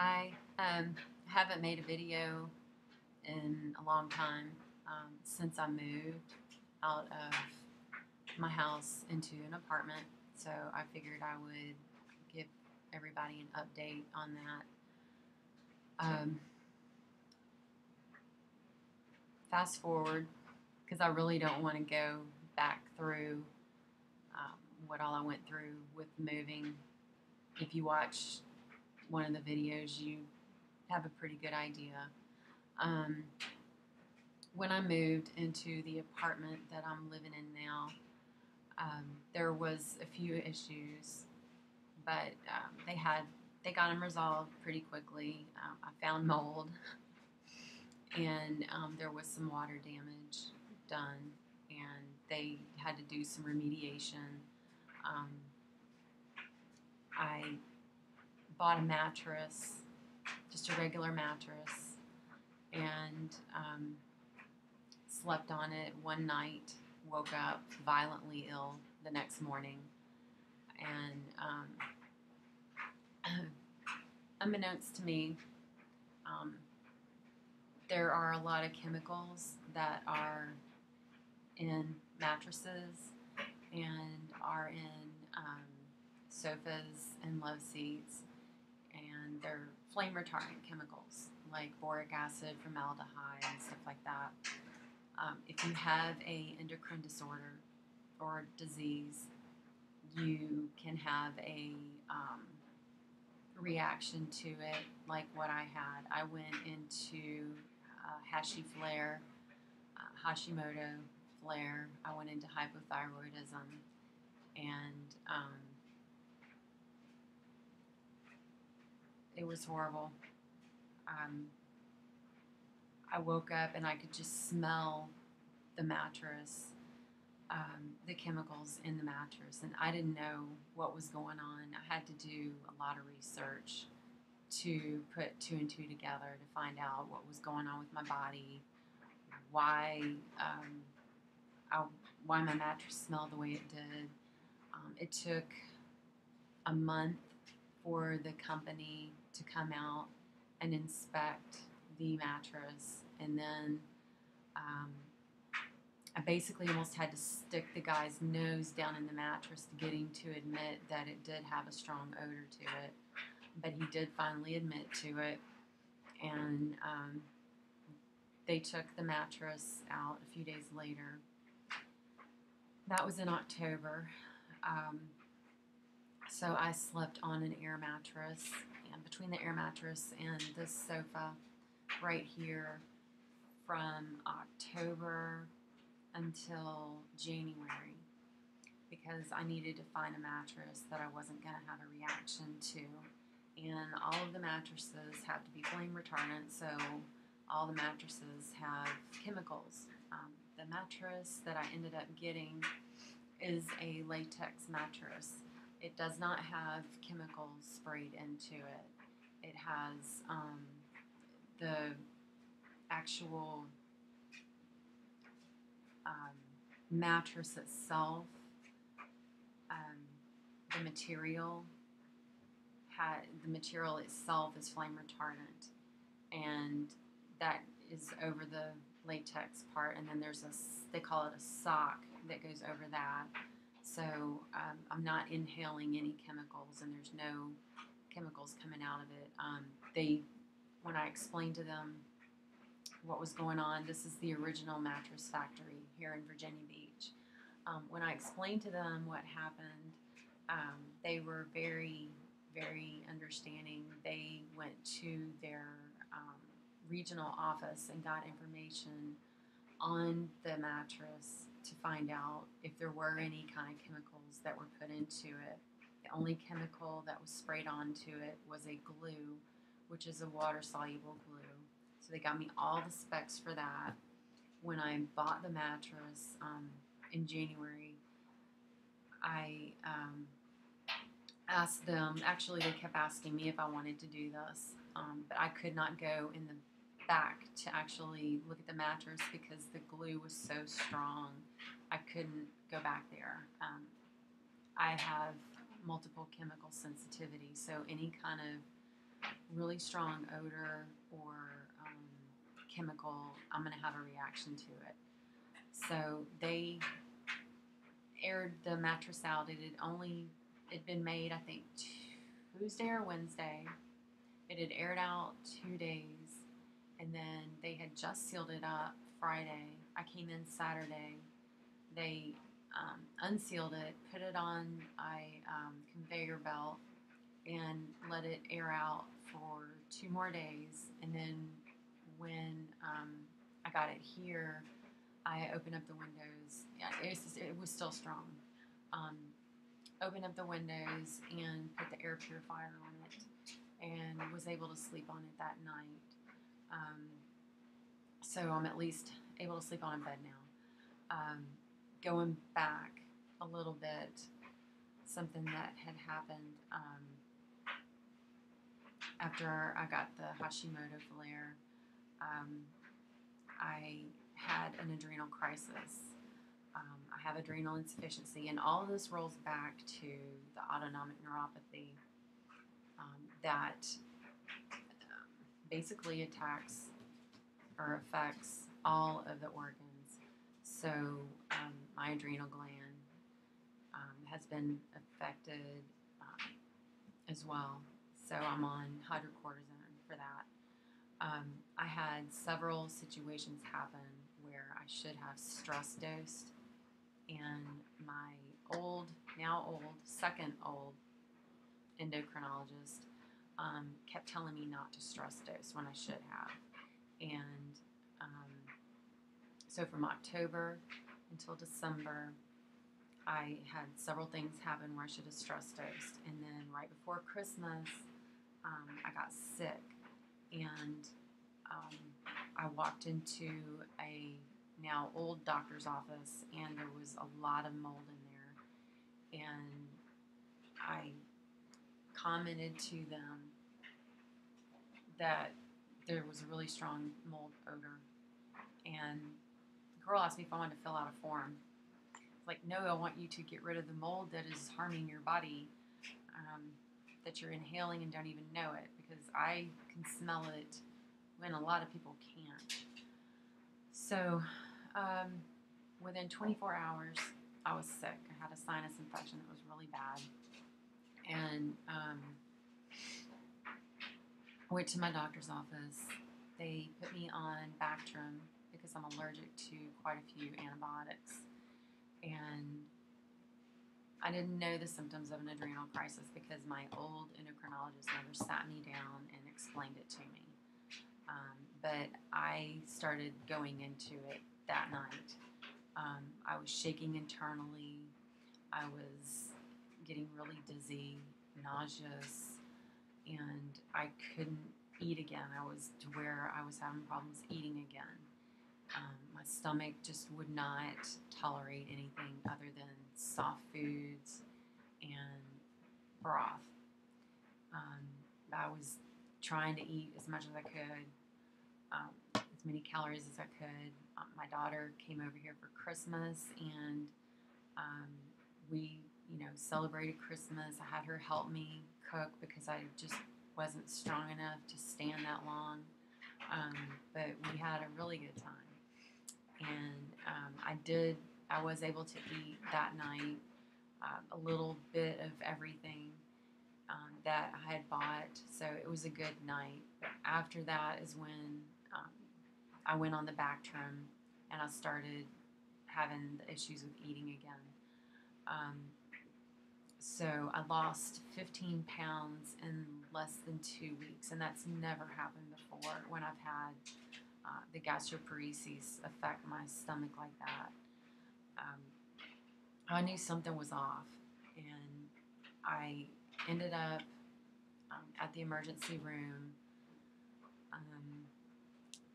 I haven't made a video in a long time since I moved out of my house into an apartment. So I figured I would give everybody an update on that. Fast forward, because I really don't want to go back through what all I went through with moving. If you watch one of the videos, you have a pretty good idea. When I moved into the apartment that I'm living in now, there was a few issues, but they got them resolved pretty quickly. I found mold, and there was some water damage done, and they had to do some remediation. I bought a mattress, just a regular mattress, and slept on it one night, woke up violently ill the next morning, and unbeknownst to me, there are a lot of chemicals that are in mattresses and are in sofas and love seats, and they're flame retardant chemicals like boric acid, formaldehyde, and stuff like that. If you have a endocrine disorder or disease, you can have a reaction to it like what I had. I went into Hashimoto flare. I went into hypothyroidism, and it was horrible. I woke up and I could just smell the mattress, the chemicals in the mattress, and I didn't know what was going on. I had to do a lot of research to put two and two together to find out what was going on with my body, why why my mattress smelled the way it did. It took a month for the company to come out and inspect the mattress, and then I basically almost had to stick the guy's nose down in the mattress to get him to admit that it did have a strong odor to it. But he did finally admit to it, and they took the mattress out a few days later. That was in October. So I slept on an air mattress, and between the air mattress and the sofa right here from October until January, because I needed to find a mattress that I wasn't going to have a reaction to. And all of the mattresses have to be flame retardant, so all the mattresses have chemicals. The mattress that I ended up getting is a latex mattress. It does not have chemicals sprayed into it. It has the actual mattress itself. The material itself is flame retardant, and that is over the latex part, and then they call it a sock that goes over that. So I'm not inhaling any chemicals, and there's no chemicals coming out of it. When I explained to them what was going on, this is the original mattress factory here in Virginia Beach. When I explained to them what happened, they were very, very understanding. They went to their regional office and got information on the mattress to find out if there were any kind of chemicals that were put into it. The only chemical that was sprayed onto it was a glue, which is a water-soluble glue. So they got me all the specs for that. When I bought the mattress in January, I asked them, actually they kept asking me if I wanted to do this, but I could not go in the back to actually look at the mattress because the glue was so strong. I couldn't go back there. I have multiple chemical sensitivity, so any kind of really strong odor or chemical, I'm going to have a reaction to it. So they aired the mattress out. It'd been made, I think, Tuesday or Wednesday. It had aired out 2 days, and then they had just sealed it up Friday. I came in Saturday. They unsealed it, put it on a conveyor belt, and let it air out for 2 more days. And then when I got it here, I opened up the windows. Yeah, it was still strong. Um, Opened up the windows and put the air purifier on it, and was able to sleep on it that night. Um, so I'm at least able to sleep on a bed now. Going back a little bit, something that had happened after I got the Hashimoto flare, I had an adrenal crisis. I have adrenal insufficiency, and all of this rolls back to the autonomic neuropathy that basically attacks or affects all of the organs. So my adrenal gland has been affected as well. So I'm on hydrocortisone for that. I had several situations happen where I should have stress dosed, and my now old, second old endocrinologist kept telling me not to stress dose when I should have. And so from October until December, I had several things happen where I should have stress dosed. And then right before Christmas, I got sick, and I walked into a now old doctor's office, and there was a lot of mold in there. And I commented to them that there was a really strong mold odor. And the girl asked me if I wanted to fill out a form. It's like, no, I want you to get rid of the mold that is harming your body, that you're inhaling and don't even know it, because I can smell it when a lot of people can't. So within 24 hours, I was sick. I had a sinus infection that was really bad. And I went to my doctor's office. They put me on Bactrim because I'm allergic to quite a few antibiotics. And I didn't know the symptoms of an adrenal crisis because my old endocrinologist never sat me down and explained it to me. But I started going into it that night. I was shaking internally. I was getting really dizzy, nauseous, and I couldn't eat again. I was to where I was having problems eating again. My stomach just would not tolerate anything other than soft foods and broth. I was trying to eat as much as I could, as many calories as I could. My daughter came over here for Christmas, and we, celebrated Christmas. I had her help me cook because I just wasn't strong enough to stand that long. But we had a really good time. And I was able to eat that night a little bit of everything that I had bought. So it was a good night. But after that is when I went on the Bactrim, and I started having the issues with eating again. So I lost 15 pounds in less than 2 weeks, and that's never happened before when I've had the gastroparesis affect my stomach like that. I knew something was off, and I ended up at the emergency room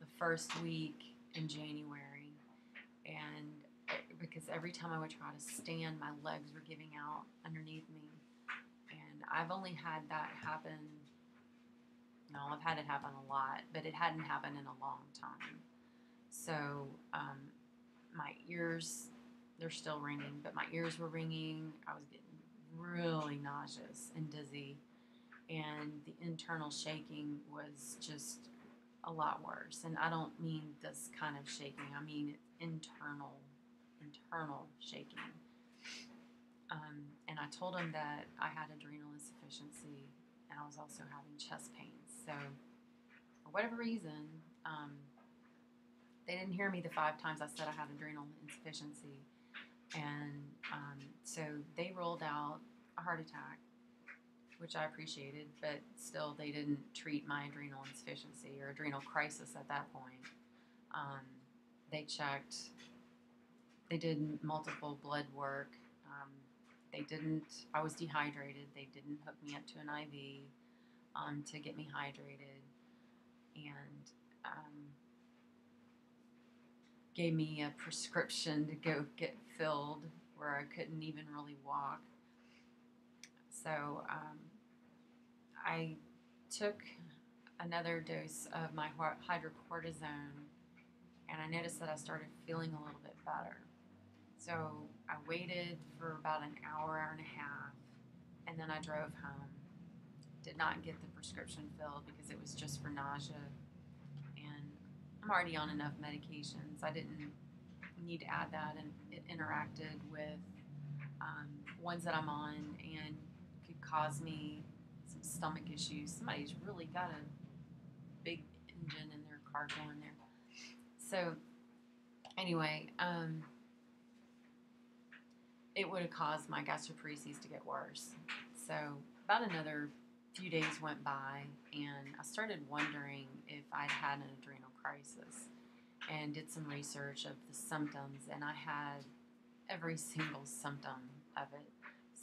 the first week in January, and because every time I would try to stand, my legs were giving out underneath me. And I've only had that happen, I've had it happen a lot, but it hadn't happened in a long time. So my ears, they're still ringing, but my ears were ringing. I was getting really nauseous and dizzy. and the internal shaking was just a lot worse. And I don't mean this kind of shaking, I mean internal shaking. And I told him that I had adrenal insufficiency and I was also having chest pains. So, for whatever reason, they didn't hear me the 5 times I said I had adrenal insufficiency. And so they rolled out a heart attack, which I appreciated, but still they didn't treat my adrenal insufficiency or adrenal crisis at that point. They checked, they did multiple blood work. I was dehydrated. They didn't hook me up to an IV to get me hydrated, and gave me a prescription to go get filled where I couldn't even really walk. So I took another dose of my hydrocortisone, and I noticed that I started feeling a little bit better. So I waited for about an hour, hour and a half, and then I drove home. Did not get the prescription filled because it was just for nausea, and I'm already on enough medications. I didn't need to add that, and it interacted with ones that I'm on and could cause me some stomach issues. Somebody's really got a big engine in their car going there. So anyway, it would have caused my gastroparesis to get worse. So about another few days went by, and I started wondering if I'd had an adrenal crisis, and did some research of the symptoms, and I had every single symptom of it.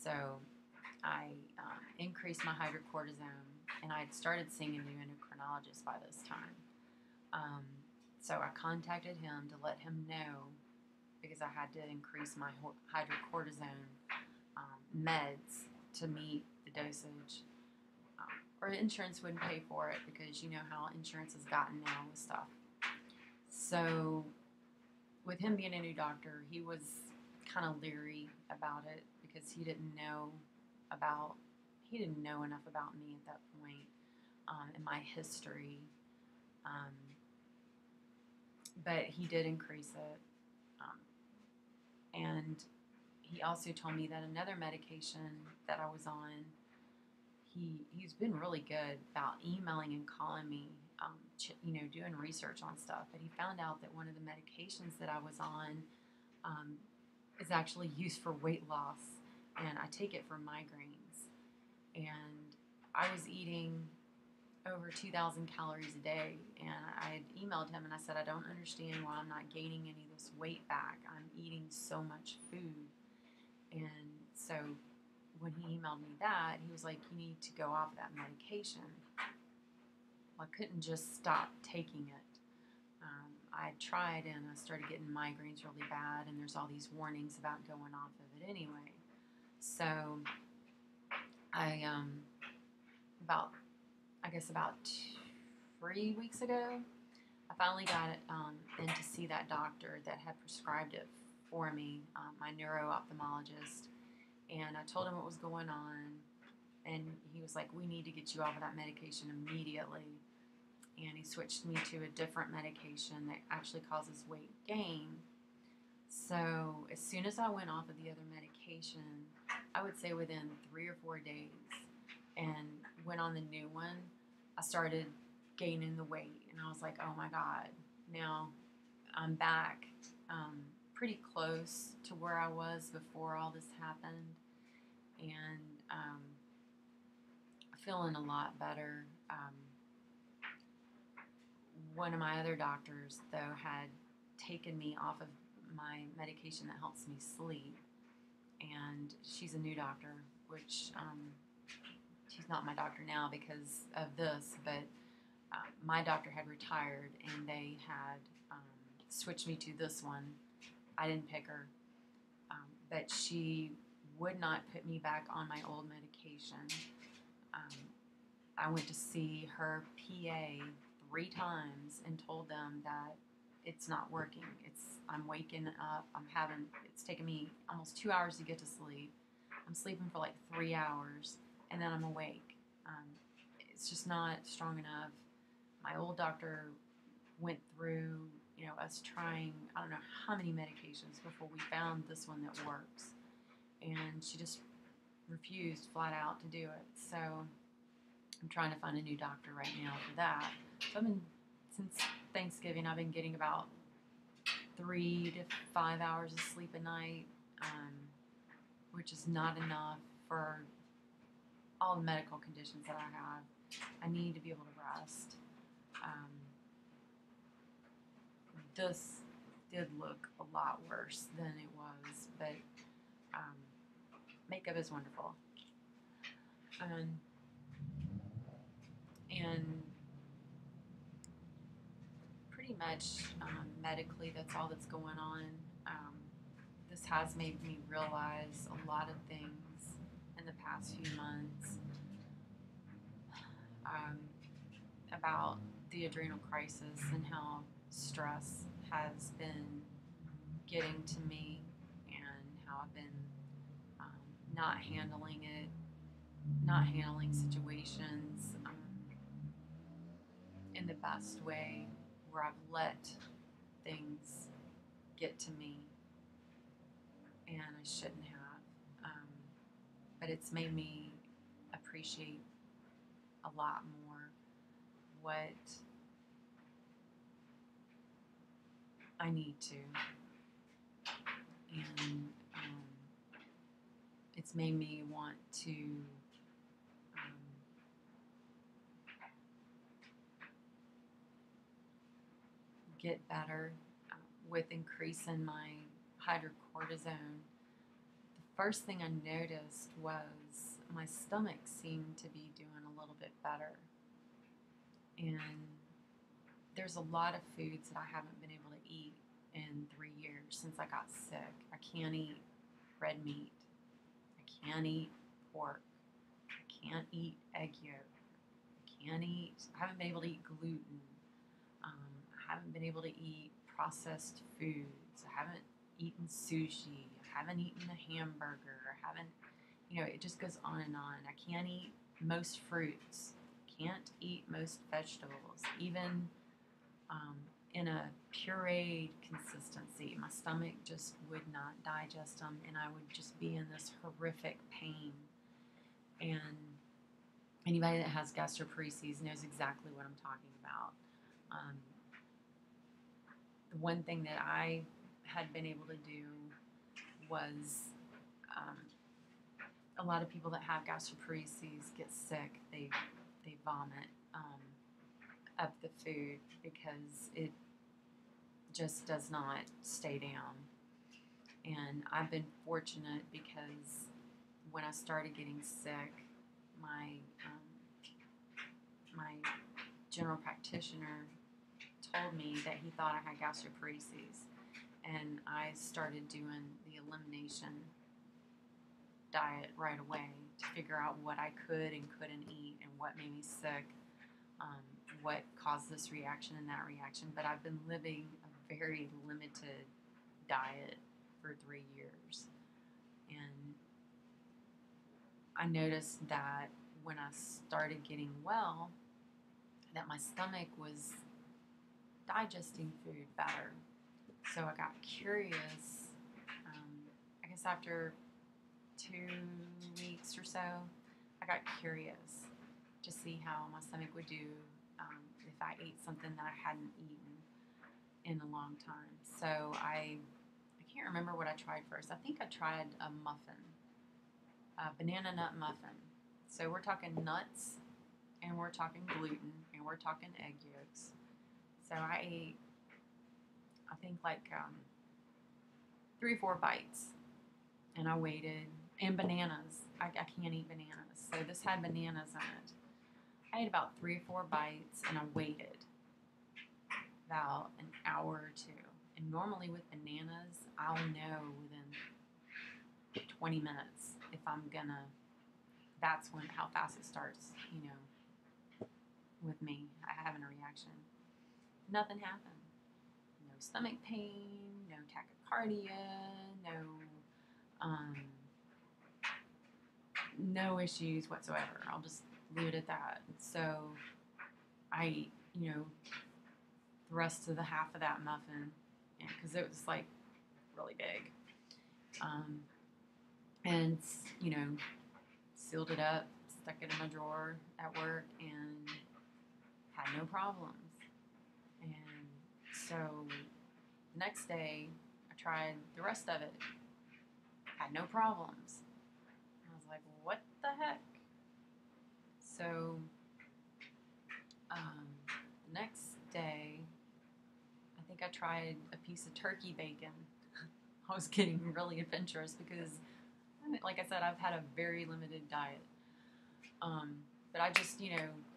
So I increased my hydrocortisone, and I had started seeing a new endocrinologist by this time. So I contacted him to let him know, because I had to increase my hydrocortisone meds to meet the dosage, or insurance wouldn't pay for it, because you know how insurance has gotten now with stuff. So with him being a new doctor, he was kind of leery about it because he didn't know enough about me at that point, and my history. But he did increase it. And he also told me that another medication that I was on, he's been really good about emailing and calling me, doing research on stuff. But he found out that one of the medications that I was on is actually used for weight loss, and I take it for migraines. And I was eating over 2,000 calories a day, and I had emailed him and I said, I don't understand why I'm not gaining any of this weight back. I'm eating so much food. And so when he emailed me that, he was like, you need to go off that medication. Well, I couldn't just stop taking it. I tried, and I started getting migraines really bad, and there's all these warnings about going off of it anyway. So I about 3 weeks ago, I finally got in to see that doctor that had prescribed it for me, my neuro-ophthalmologist. And I told him what was going on, and he was like, we need to get you off of that medication immediately. And he switched me to a different medication that actually causes weight gain. So as soon as I went off of the other medication, I would say within 3 or 4 days, and went on the new one, I started gaining the weight. And I was like, oh my God, now I'm back pretty close to where I was before all this happened. And feeling a lot better. One of my other doctors, though, had taken me off of my medication that helps me sleep. And she's a new doctor, which she's not my doctor now because of this, but my doctor had retired, and they had switched me to this one. I didn't pick her, but she would not put me back on my old medication. I went to see her PA 3 times and told them that it's not working. I'm waking up. It's taking me almost 2 hours to get to sleep. I'm sleeping for like 3 hours, and then I'm awake. Um, it's just not strong enough. My old doctor went through, us trying I don't know how many medications before we found this one that works, and she just refused flat out to do it. So I'm trying to find a new doctor right now for that. So since Thanksgiving, I've been getting about 3 to 5 hours of sleep a night, which is not enough for all the medical conditions that I have. I need to be able to rest. This did look a lot worse than it was, but um, makeup is wonderful. And pretty much medically, that's all that's going on. Um, this has made me realize a lot of things in the past few months um, about the adrenal crisis and how stress has been getting to me, and how I've been not handling it, not handling situations in the best way, where I've let things get to me and I shouldn't have. But it's made me appreciate a lot more what I need to. And it's made me want to get better with increasing my hydrocortisone. The first thing I noticed was my stomach seemed to be doing a little bit better. And there's a lot of foods that I haven't been able to eat in 3 years since I got sick. I can't eat red meat. I can't eat pork. I can't eat egg yolk. I haven't been able to eat gluten. I haven't been able to eat processed foods. I haven't eaten sushi. I haven't eaten a hamburger. I haven't, it just goes on and on. I can't eat most fruits. Can't eat most vegetables. Even in a pureed consistency, my stomach just would not digest them, and I would just be in this horrific pain. And anybody that has gastroparesis knows exactly what I'm talking about. The one thing that I had been able to do was a lot of people that have gastroparesis get sick. They vomit up the food because it just does not stay down. And I've been fortunate because when I started getting sick, my general practitioner told me that he thought I had gastroparesis, and I started doing the elimination diet right away to figure out what I could and couldn't eat and what made me sick, what caused this reaction and that reaction. But I've been living a very limited diet for 3 years, and I noticed that when I started getting well, that my stomach was digesting food better. So I got curious, I guess after 2 weeks or so, I got curious to see how my stomach would do if I ate something that I hadn't eaten in a long time. So I can't remember what I tried first. I think I tried a muffin, a banana nut muffin. So we're talking nuts, and we're talking gluten, and we're talking egg yolks. So I ate, I think, like 3 or 4 bites, and I waited. And bananas. I can't eat bananas. So this had bananas in it. I ate about 3 or 4 bites, and I waited about an hour or 2. And normally with bananas, I'll know within 20 minutes if I'm gonna, that's when, how fast it starts, with me having a reaction. Nothing happened. No stomach pain, no tachycardia, no issues whatsoever. I'll just leave it at that. So I ate, the rest of the half of that muffin because it was like really big. And, sealed it up, stuck it in my drawer at work, and had no problems. And so the next day, I tried the rest of it, had no problems. I was like, what the heck? So the next day, I think I tried a piece of turkey bacon. I was getting really adventurous because, like I said, I've had a very limited diet. But I just,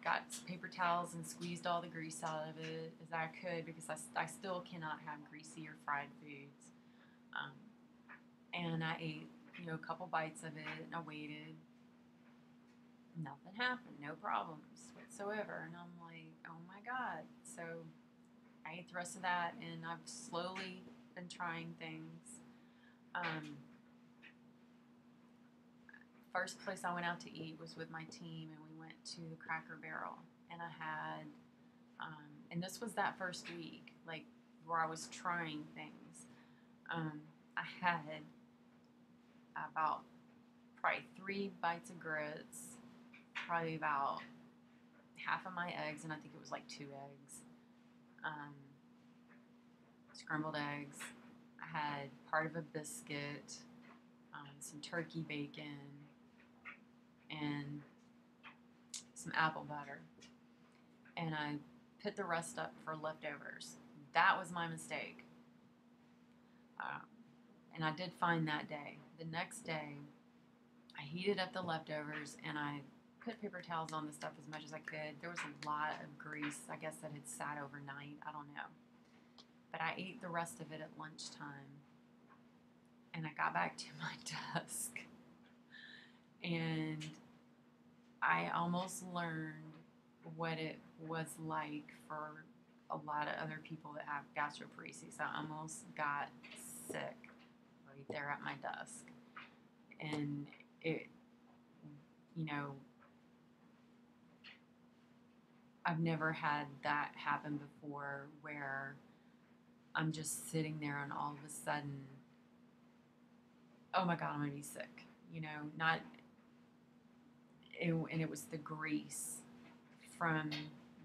got paper towels and squeezed all the grease out of it as I could because I still cannot have greasy or fried foods. And I ate, a couple bites of it and I waited. Nothing happened, no problems whatsoever. And I'm like, oh my God. So I ate the rest of that and I've slowly been trying things. First place I went out to eat was with my team, and we went to the Cracker Barrel, and I had, and this was that first week, like where I was trying things. I had about probably 3 bites of grits, probably about half of my eggs, and I think it was like 2 eggs, scrambled eggs. I had part of a biscuit, some turkey bacon, and some apple butter. And I put the rest up for leftovers. That was my mistake. And I did find that day. The next day, I heated up the leftovers and I put paper towels on the stuff as much as I could. There was a lot of grease, I guess, that had sat overnight. I don't know. But I ate the rest of it at lunchtime. And I got back to my desk. And I almost learned what it was like for a lot of other people that have gastroparesis. I almost got sick right there at my desk. And it, I've never had that happen before where I'm just sitting there and all of a sudden, oh my God, I'm going to be sick. And it was the grease from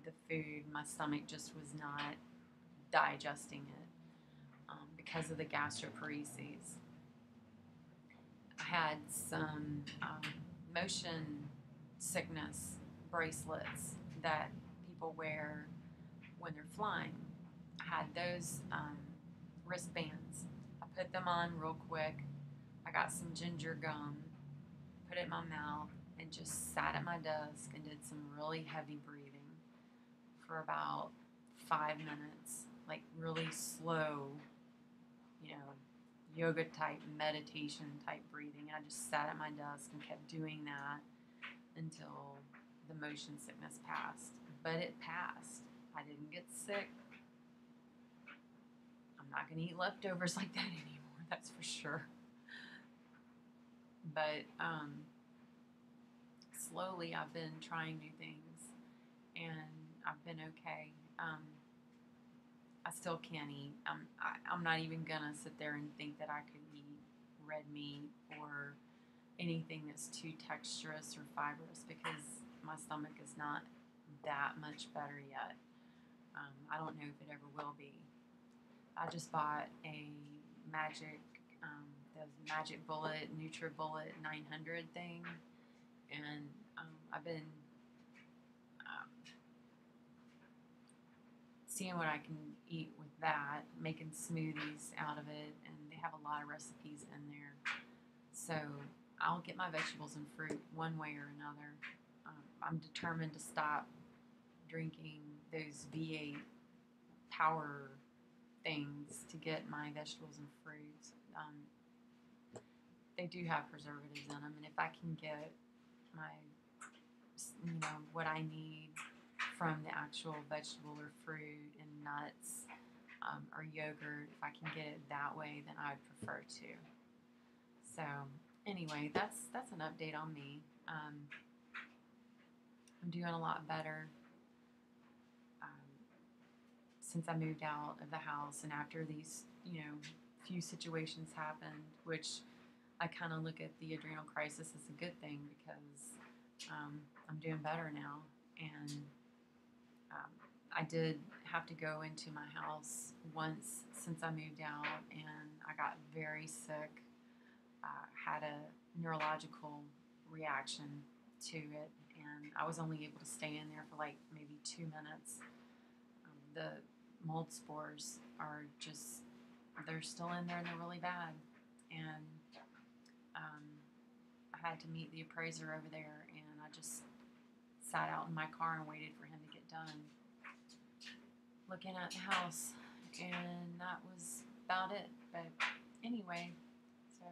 the food. My stomach just was not digesting it because of the gastroparesis. I had some motion sickness bracelets that people wear when they're flying. I had those wristbands. I put them on real quick. I got some ginger gum, put it in my mouth, and just sat at my desk and did some really heavy breathing for about 5 minutes, like really slow, yoga type, meditation type breathing. And I just sat at my desk and kept doing that until the motion sickness passed. But it passed. I didn't get sick. I'm not going to eat leftovers like that anymore, that's for sure. But slowly I've been trying new things and I've been okay. I still can't eat. I'm not even gonna sit there and think that I could eat red meat or anything that's too texturous or fibrous because my stomach is not that much better yet. I don't know if it ever will be. I just bought a the Magic Bullet NutriBullet 900 thing, and I've been seeing what I can eat with that, making smoothies out of it, and they have a lot of recipes in there. So I'll get my vegetables and fruit one way or another. I'm determined to stop drinking those V8 power things to get my vegetables and fruits. They do have preservatives in them, and if I can get my, what I need from the actual vegetable or fruit and nuts or yogurt, if I can get it that way, then I would prefer to. So anyway, that's an update on me. I'm doing a lot better since I moved out of the house and after these, few situations happened, which I kind of look at the adrenal crisis as a good thing because I'm doing better now. And um, I did have to go into my house once since I moved out, and I got very sick. Had a neurological reaction to it, and I was only able to stay in there for like maybe 2 minutes. The mold spores are just, they're still in there and they're really bad. And um, I had to meet the appraiser over there, and I just sat out in my car and waited for him to get done looking at the house, and that was about it. But anyway, so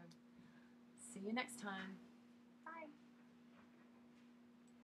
see you next time.